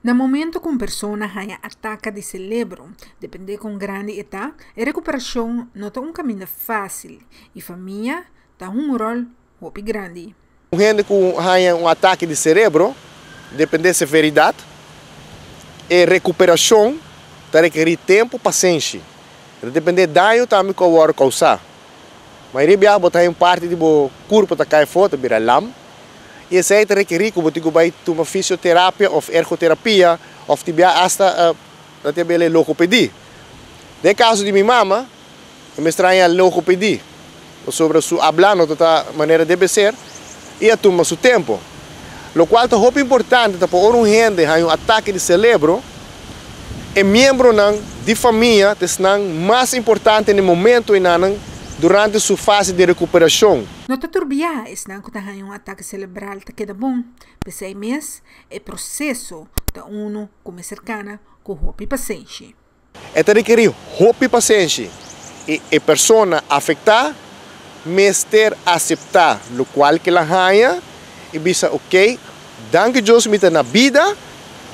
No momento que uma pessoa tem ataque de cérebro, depende com grande idade, a recuperação não é um caminho fácil e a família tem um rol muito grande. Gente com um ataque de cérebro, depende da severidade, e recuperação requer tempo e paciência. Depende do dano também que o causar. Mas ele tem parte do corpo que cai fora, vira lama. E esse é requer que você vai tomar fisioterapia ou ergoterapia, ou até a logopedia. No caso de minha mama, eu me estranha a logopedia. Sobre su hablando da maneira deve ser, e a toma seu tempo. O qual é muito importante para um gente que tem um ataque de cérebro, é membro de família, que é mais importante no momento e durante sua fase de recuperação. Não te turbias, não que tem um ataque cerebral que queda bom, pensei mesmo, é processo de uno como cercana com hope e paciência. É requerir hope e paciência, e a pessoa afetada mester aceitar o qual que ela ganha e bisa ok, danke Deus me na vida,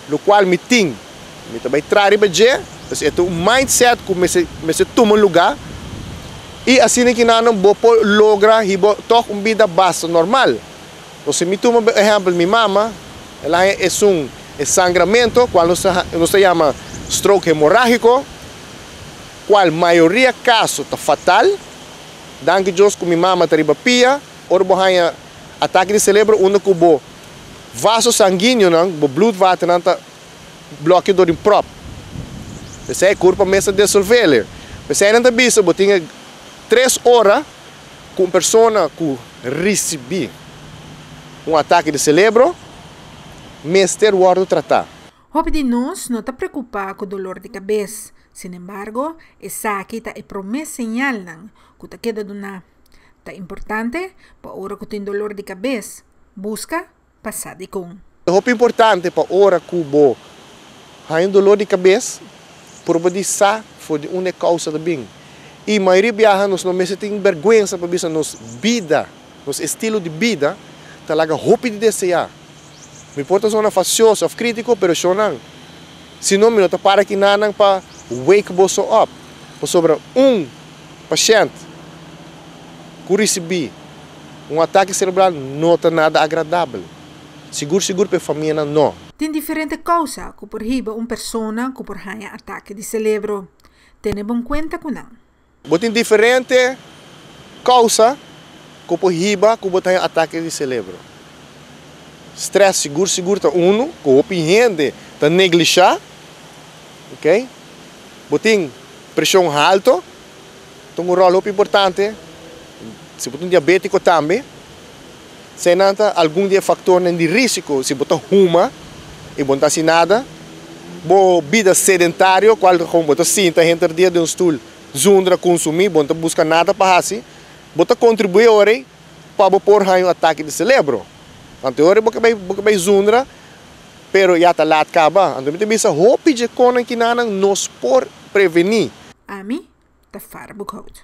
o qual me tem, me também trazer para je, é um mindset que me se toma lugar. E assim que não logra tocar uma vida base normal. Se me toma exemplo minha mama, ela é um sangramento, qual não se chama stroke hemorrágico, qual maioria caso está fatal. Danke Deus que minha mama está terapia, ora bohanha ataque de cérebro, onde o vaso sanguíneo, o bloedwater está bloqueado em prop. Esse é o corpo mesmo de dissolver. Esse é não bisa, botinha 3 horas com pessoa que recebe um ataque de cérebro, mestre o tratar. Hope de nós não está preocupado com o dolor de cabeça. Sin embargo, essa aqui é a promessa señal que está queda do nada. É importante para hora que tem dolor de cabeça, busca passar de com. É importante para hora que o tem dolor de cabeça, por poder saber foi uma causa de bem. E a maioria viajantes não tem vergonha para ver nossa vida, nosso estilo de vida, tá lá hope de desejar. Não importa se é facioso ou crítico, mas não. Se não, não para que nada para wake você up. Sobre um paciente que recebe um ataque cerebral não é nada agradável. Seguro para a família não. Tem diferentes causas que por riba uma pessoa que por ganha ataque de cérebro. Tenha bom conta com não. Tem diferentes causas que por riba que tem ataque de cérebro. Stress seguro tá um, que o gente tá negligenciar, ok? Tem pressão alta, tem um rol muito importante. Se você tem diabético também, se não tem algum fator de risco, se você fuma e não tem nada, boa vida sedentária, qual como você senta dentro de um stool, zundra consumir, você busca nada para fazer, você contribui para pôr um ataque de cérebro. Anterior você vai zundra, pero já está lá acaba. Então você bisa hope de conan que não nos por prevenir. A mim, tá fora do code.